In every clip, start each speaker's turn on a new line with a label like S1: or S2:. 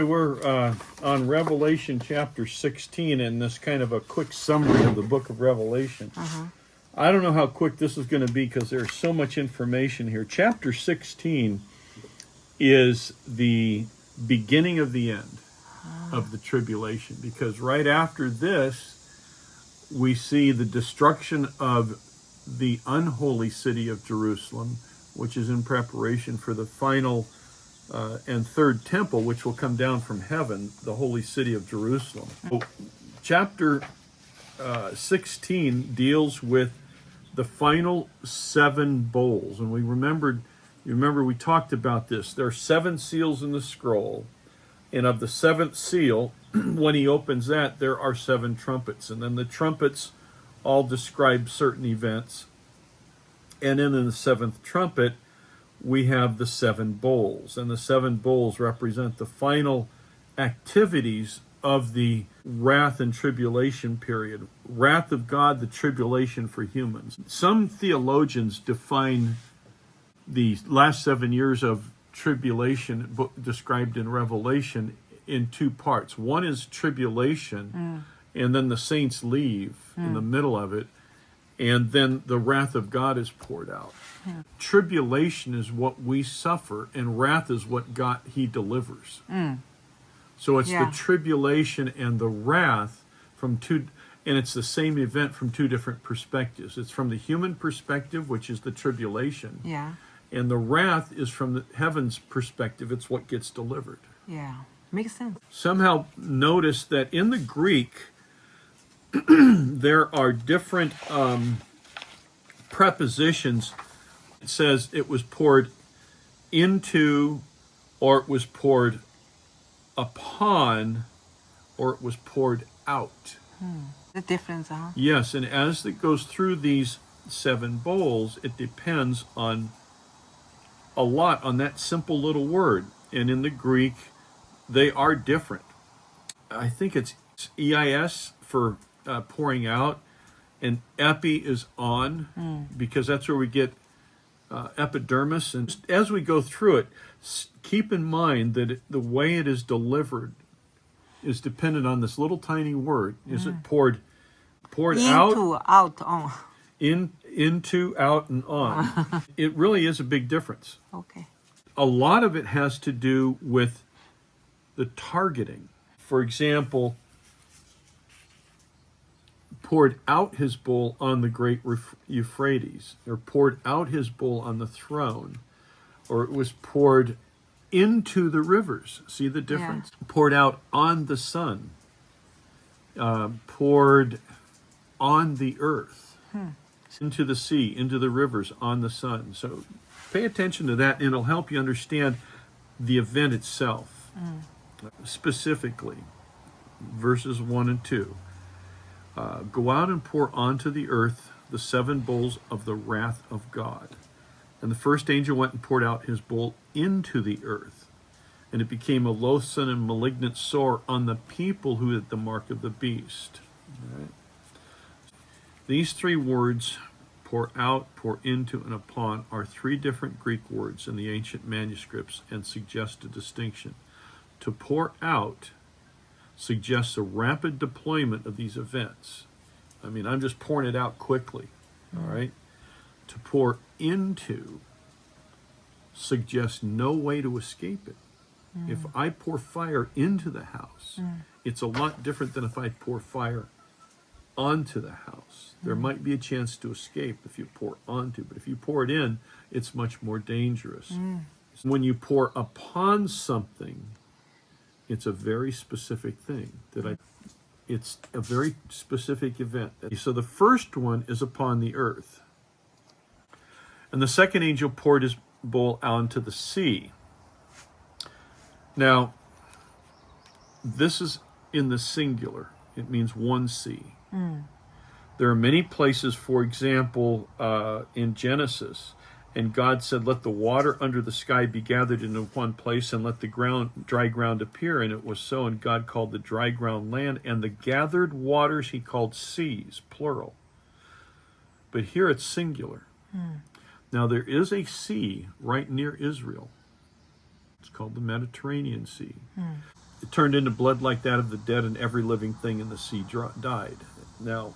S1: We're on Revelation chapter 16, and this kind of a quick summary of the book of Revelation. I don't know how quick this is going to be because there's so much information here. Chapter 16 is the beginning of the end of the tribulation, because right after this, we see the destruction of the unholy city of Jerusalem, which is in preparation for the final and third temple, which will come down from heaven, the holy city of Jerusalem. Chapter 16 deals with the final 7 bowls. And you remember we talked about this. There are 7 seals in the scroll. And of the 7th seal, when he opens that, there are 7 trumpets. And then the trumpets all describe certain events. And then in the 7th trumpet, we have the 7 bowls. And the 7 bowls represent the final activities of the wrath and tribulation period. Wrath of God, the tribulation for humans. Some theologians define the last 7 years of tribulation described in Revelation in 2 parts. One is tribulation, and then the saints leave in the middle of it, and then the wrath of God is poured out. Tribulation is what we suffer, and wrath is what he delivers. So it's the tribulation and the wrath from two, and it's the same event from 2 different perspectives. It's from the human perspective, which is the tribulation. And the wrath is from the heaven's perspective. It's what gets delivered.
S2: Makes sense.
S1: Somehow notice that in the Greek, there are different prepositions. It says it was poured into, or it was poured upon, or it was poured out.
S2: The difference,
S1: Yes, and as it goes through these 7 bowls, it depends on a lot on that simple little word. And in the Greek, they are different. I think it's EIS for pouring out, and epi is on, because that's where we get epidermis. And as we go through it, keep in mind that the way it is delivered is dependent on this little tiny word. Is it poured
S2: into, out, on.
S1: Into, out, and on. It really is a big difference.
S2: Okay.
S1: A lot of it has to do with the targeting. For example, poured out his bowl on the great Euphrates, or poured out his bowl on the throne, or it was poured into the rivers. See the difference? Poured out on the sun, poured on the earth, into the sea, into the rivers, on the sun. So pay attention to that, and it'll help you understand the event itself. Specifically, verses 1 and 2. Go out and pour onto the earth the 7 bowls of the wrath of God. And the first angel went and poured out his bowl into the earth, and it became a loathsome and malignant sore on the people who had the mark of the beast. All right. These 3 words, pour out, pour into, and upon, are 3 different Greek words in the ancient manuscripts and suggest a distinction. To pour out suggests a rapid deployment of these events. I mean, I'm just pouring it out quickly, all right? To pour into suggests no way to escape it. If I pour fire into the house, it's a lot different than if I pour fire onto the house. There might be a chance to escape if you pour onto, but if you pour it in, it's much more dangerous. When you pour upon something, it's a very specific thing. It's a very specific event. So the first one is upon the earth. And the second angel poured his bowl out into the sea. Now, this is in the singular. It means one sea. There are many places, for example, in Genesis, and God said, let the water under the sky be gathered into one place, and let the dry ground appear. And it was so, and God called the dry ground land, and the gathered waters he called seas, plural. But here it's singular. Now there is a sea right near Israel. It's called the Mediterranean Sea. It turned into blood like that of the dead, and every living thing in the sea died. Now,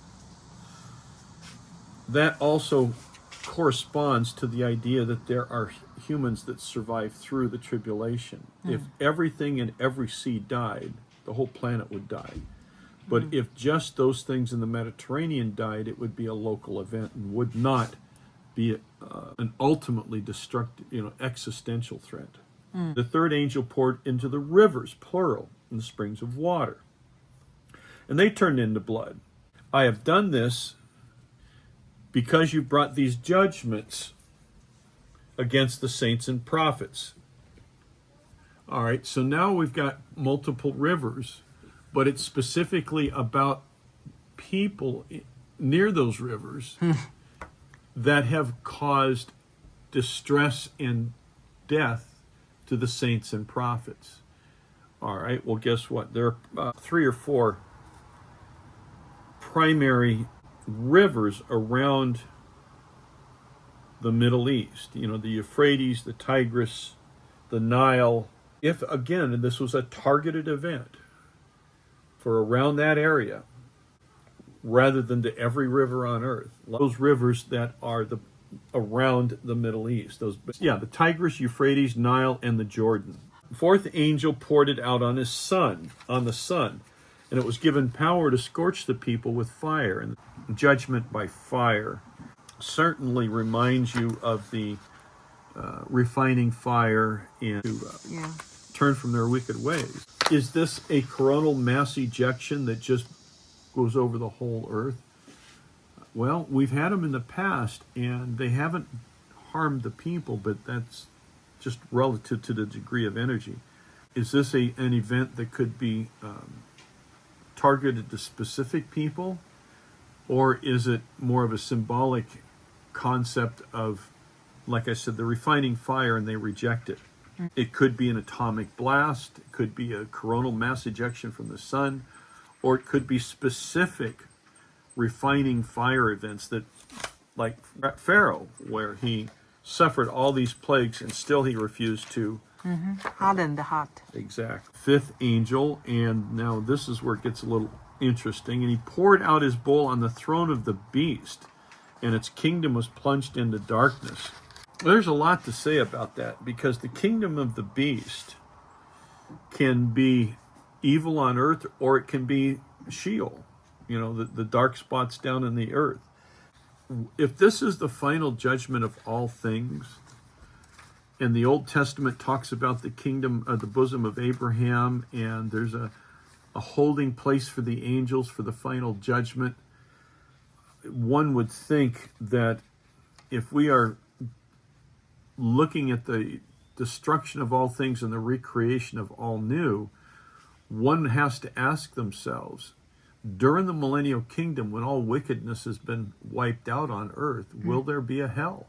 S1: that also corresponds to the idea that there are humans that survive through the tribulation. If everything in every sea died, the whole planet would die. But if just those things in the Mediterranean died, it would be a local event and would not be an ultimately destructive, existential threat. The third angel poured into the rivers, plural, in the springs of water, and they turned into blood. I have done this because you brought these judgments against the saints and prophets. All right, so now we've got multiple rivers, but it's specifically about people near those rivers that have caused distress and death to the saints and prophets. All right, well, guess what? There are 3 or 4 primary rivers around the Middle East. The Euphrates, the Tigris, the Nile. If, again, this was a targeted event for around that area, rather than to every river on earth. Those rivers that are around the Middle East. The Tigris, Euphrates, Nile, and the Jordan. The fourth angel poured it out on the sun, and it was given power to scorch the people with fire. And judgment by fire certainly reminds you of the refining fire and to turn from their wicked ways. Is this a coronal mass ejection that just goes over the whole earth? Well, we've had them in the past, and they haven't harmed the people, but that's just relative to the degree of energy. Is this an event that could be targeted to specific people, or is it more of a symbolic concept of, like I said, the refining fire and they reject it? It could be an atomic blast, it could be a coronal mass ejection from the sun, or it could be specific refining fire events that, like Pharaoh, where he suffered all these plagues and still he refused to
S2: harden the heart.
S1: Exact. Fifth angel, and now this is where it gets a little interesting. And he poured out his bowl on the throne of the beast, and its kingdom was plunged into darkness. There's a lot to say about that, because the kingdom of the beast can be evil on earth, or it can be Sheol, the dark spots down in the earth. If this is the final judgment of all things, and the Old Testament talks about the kingdom of the bosom of Abraham, and there's a holding place for the angels for the final judgment, one would think that if we are looking at the destruction of all things and the recreation of all new, one has to ask themselves, during the millennial kingdom, when all wickedness has been wiped out on earth, will there be a hell?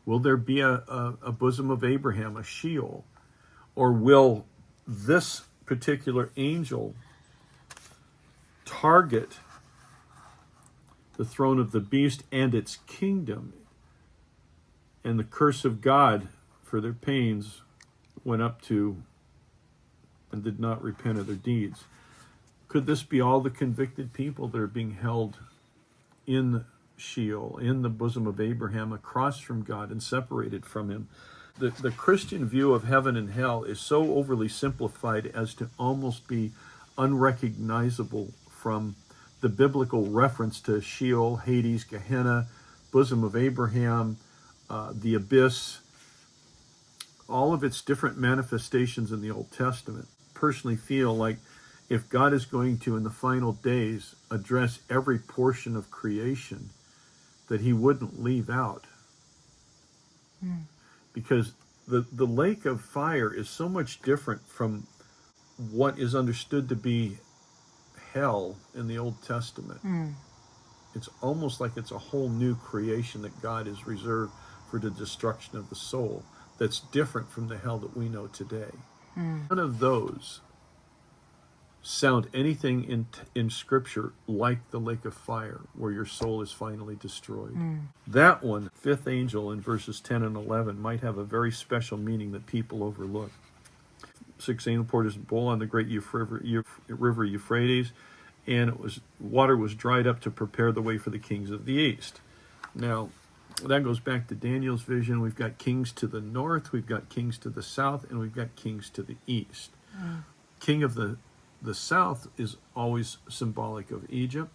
S1: Will there be a bosom of Abraham, a Sheol? Or will this particular angel target the throne of the beast and its kingdom? And the curse of God for their pains went up to and did not repent of their deeds. Could this be all the convicted people that are being held in Sheol, in the bosom of Abraham, across from God and separated from him? The Christian view of heaven and hell is so overly simplified as to almost be unrecognizable from the biblical reference to Sheol, Hades, Gehenna, bosom of Abraham, the abyss, all of its different manifestations in the Old Testament. Personally feel like if God is going to, in the final days, address every portion of creation, that he wouldn't leave out. Because the lake of fire is so much different from what is understood to be hell in the Old Testament. It's almost like it's a whole new creation that God has reserved for the destruction of the soul, that's different from the hell that we know today. None of those sound anything in Scripture like the lake of fire, where your soul is finally destroyed. That one, fifth angel in verses 10 and 11, might have a very special meaning that people overlook. six angels poured his bowl on the great river Euphrates, and water was dried up to prepare the way for the kings of the east. Now, that goes back to Daniel's vision. We've got kings to the north, we've got kings to the south, and we've got kings to the east. King of the south is always symbolic of Egypt.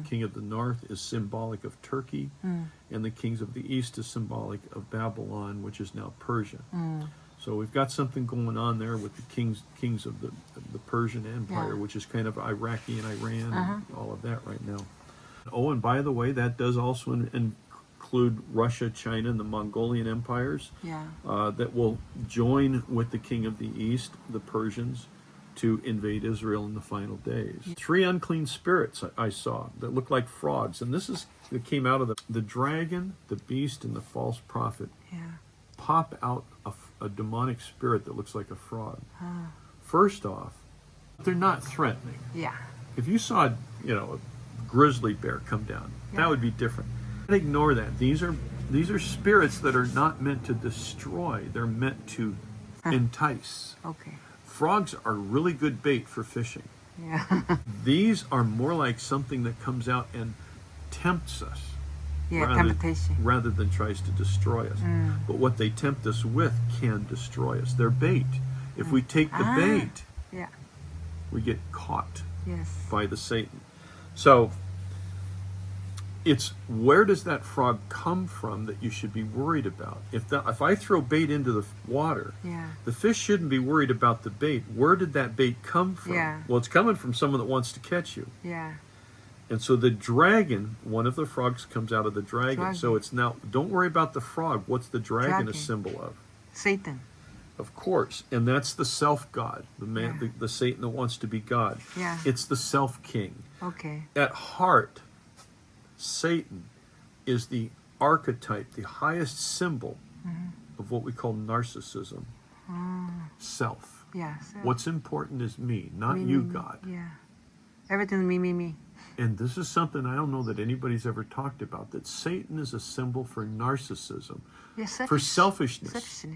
S1: King of the north is symbolic of Turkey, and the kings of the east is symbolic of Babylon, which is now Persia. So we've got something going on there with the kings of the Persian Empire, which is kind of Iraqi and Iran and all of that right now. Oh, and by the way, that does also include Russia, China, and the Mongolian empires that will join with the king of the east, the Persians, to invade Israel in the final days. 3 unclean spirits I saw that looked like frogs, and this came out of the dragon, the beast, and the false prophet. Pop out a demonic spirit that looks like a frog. First off, they're not threatening. If you saw, a grizzly bear come down, that would be different. Ignore that. These are spirits that are not meant to destroy. They're meant to entice. Frogs are really good bait for fishing. These are more like something that comes out and tempts us.
S2: Temptation.
S1: Rather than tries to destroy us. But what they tempt us with can destroy us. They're bait. If we take the bait, we get caught by the Satan. So it's where does that frog come from that you should be worried about? If I throw bait into the water, the fish shouldn't be worried about the bait. Where did that bait come from? Well, it's coming from someone that wants to catch you. And so the dragon, one of the frogs comes out of the dragon. So it's now, don't worry about the frog. What's the dragon a symbol of?
S2: Satan.
S1: Of course. And that's the self-God, the Satan that wants to be God. It's the self-king. At heart, Satan is the archetype, the highest symbol of what we call narcissism. Self. What's important is me, not you, God.
S2: Everything me.
S1: And this is something I don't know that anybody's ever talked about, that Satan is a symbol for narcissism, for selfishness.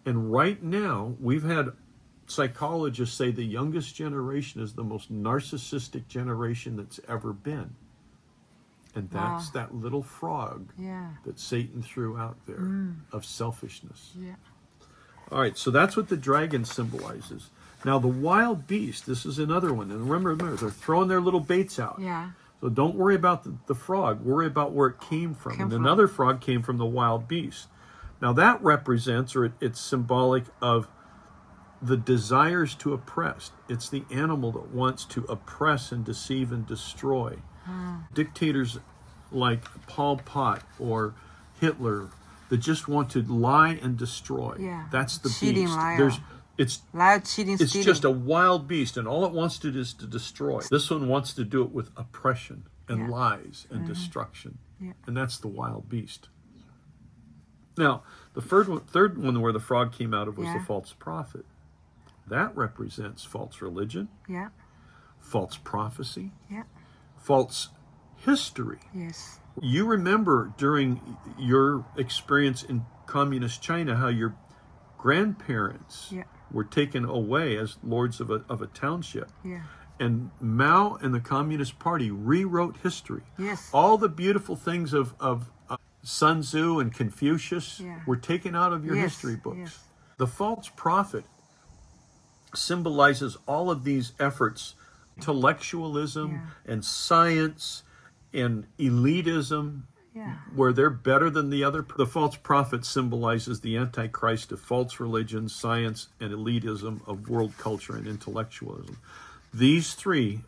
S1: And right now, we've had psychologists say the youngest generation is the most narcissistic generation that's ever been. And that's that little frog that Satan threw out there of selfishness. All right, so that's what the dragon symbolizes. Now, the wild beast, this is another one. And remember, they're throwing their little baits out. So don't worry about the frog. Worry about where it came from. Another frog came from the wild beast. Now, that represents, or it's symbolic of the desires to oppress. It's the animal that wants to oppress and deceive and destroy. Dictators like Pol Pot or Hitler that just want to lie and destroy. That's the
S2: cheating
S1: beast.
S2: Liar.
S1: It's
S2: cheating,
S1: it's
S2: stealing.
S1: just a wild beast, and all it wants to do is to destroy. This one wants to do it with oppression and lies and destruction. And that's the wild beast. Now, the third one where the frog came out of was the false prophet. That represents false religion, false prophecy, false history. You remember during your experience in communist China how your grandparents were taken away as lords of a township. And Mao and the Communist Party rewrote history. All the beautiful things of Sun Tzu and Confucius were taken out of your history books. The false prophet symbolizes all of these efforts, intellectualism and science and elitism, where they're better than the other. The false prophet symbolizes the Antichrist of false religion, science, and elitism, of world culture and intellectualism. These three,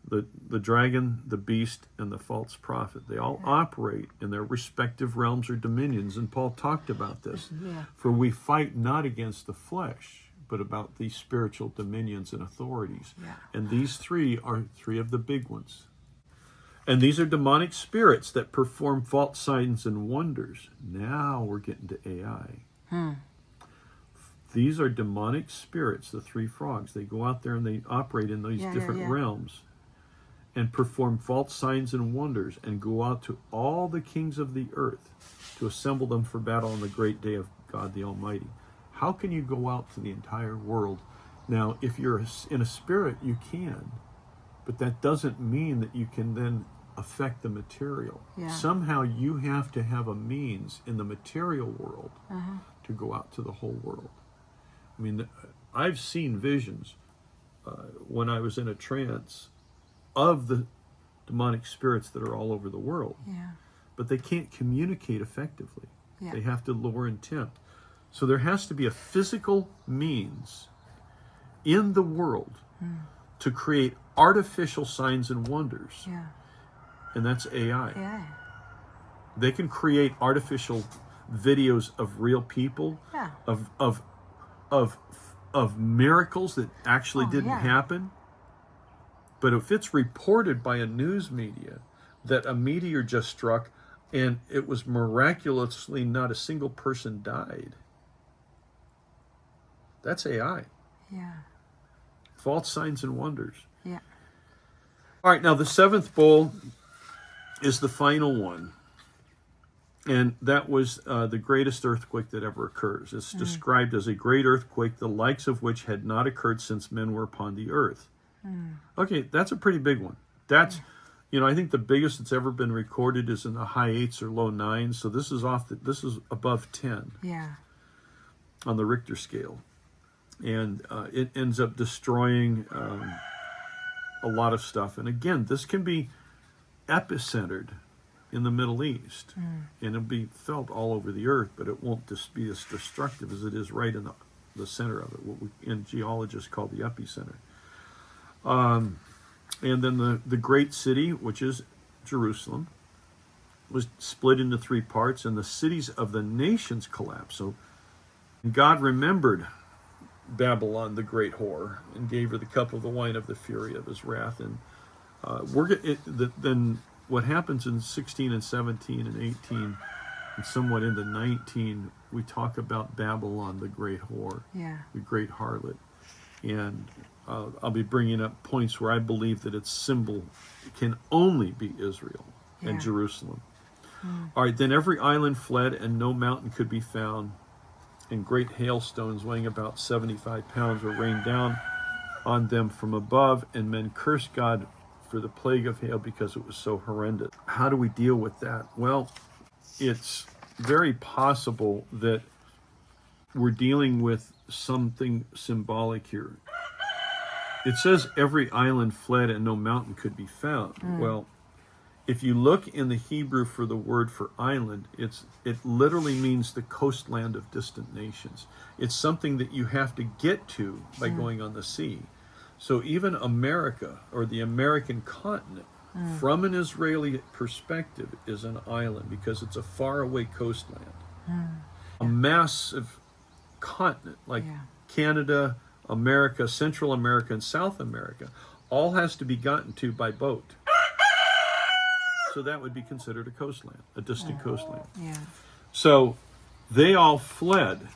S1: the dragon, the beast, and the false prophet, they all operate in their respective realms or dominions, and Paul talked about this. For we fight not against the flesh, but about these spiritual dominions and authorities. And these three are three of the big ones. And these are demonic spirits that perform false signs and wonders. Now we're getting to AI. These are demonic spirits, the three frogs. They go out there and they operate in these different realms and perform false signs and wonders and go out to all the kings of the earth to assemble them for battle on the great day of God the Almighty. How can you go out to the entire world? Now, if you're in a spirit, you can, but that doesn't mean that you can then affect the material.
S2: Yeah.
S1: Somehow you have to have a means in the material world to go out to the whole world. I mean, I've seen visions when I was in a trance of the demonic spirits that are all over the world,
S2: Yeah.
S1: but they can't communicate effectively.
S2: Yeah.
S1: They have to lure and tempt. So there has to be a physical means in the world to create artificial signs and wonders,
S2: Yeah.
S1: and that's AI.
S2: Yeah.
S1: They can create artificial videos of real people,
S2: Yeah.
S1: of miracles that actually didn't
S2: yeah.
S1: happen. But if it's reported by a news media that a meteor just struck and it was miraculously not a single person died, that's AI.
S2: Yeah.
S1: False signs and wonders.
S2: Yeah.
S1: All right, now the seventh bowl is the final one. And that was the greatest earthquake that ever occurs. It's described as a great earthquake, the likes of which had not occurred since men were upon the earth. Okay, that's a pretty big one. That's, I think the biggest that's ever been recorded is in the high 8s or low 9s. So this is this is above 10
S2: Yeah.
S1: on the Richter scale. And it ends up destroying a lot of stuff. And again, this can be epicentered in the Middle East, and it'll be felt all over the earth, but it won't just be as destructive as it is right in the center of it, what we in geologists call the epicenter. And then the great city, which is Jerusalem, was split into 3 parts, and the cities of the nations collapsed. So God remembered Babylon, the great whore, and gave her the cup of the wine of the fury of his wrath. And then what happens in 16 and 17 and 18 and somewhat into 19, we talk about Babylon, the great whore,
S2: Yeah.
S1: the great harlot. And I'll be bringing up points where I believe that its symbol can only be Israel and
S2: Yeah.
S1: Jerusalem. All right, then every island fled, and no mountain could be found. And great hailstones weighing about 75 pounds were rained down on them from above, and men cursed God for the plague of hail because it was so horrendous. How do we deal with that? Well, it's very possible that we're dealing with something symbolic here. It says every island fled and no mountain could be found. Well, if you look in the Hebrew for the word for island, it literally means the coastland of distant nations. It's something that you have to get to by going on the sea. So even America, or the American continent, from an Israeli perspective, is an island because it's a faraway coastland. A massive continent like Canada, America, Central America, and South America all has to be gotten to by boat. So that would be considered a coastland, a distant coastland.
S2: Yeah.
S1: So they all fled.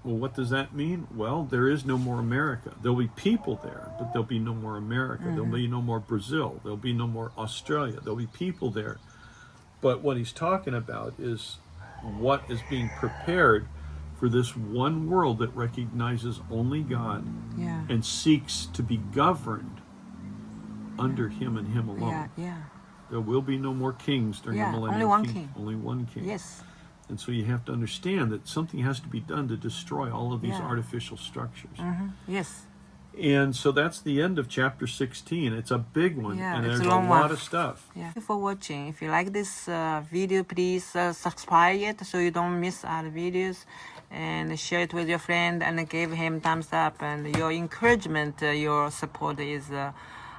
S1: Well, what does that mean? Well, there is no more America. There'll be people there, but there'll be no more America. There'll be no more Brazil. There'll be no more Australia. There'll be people there. But what he's talking about is what is being prepared for this one world that recognizes only God
S2: Yeah.
S1: and seeks to be governed under him and him alone.
S2: Yeah. Yeah.
S1: There will be no more kings during the millennium.
S2: Only one king.
S1: Only one king.
S2: Yes.
S1: And so you have to understand that something has to be done to destroy all of these
S2: Yeah.
S1: artificial structures.
S2: Yes.
S1: And so that's the end of chapter 16. It's a big one,
S2: Yeah,
S1: and
S2: it's
S1: there's
S2: a
S1: a
S2: long
S1: lot
S2: one.
S1: of stuff.
S2: Yeah. Thank you for watching. If you like this video, please subscribe it so you don't miss other videos, and share it with your friend and give him thumbs up. And your encouragement, your support is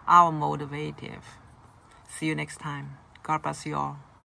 S2: our motivative. See you next time. God bless you all.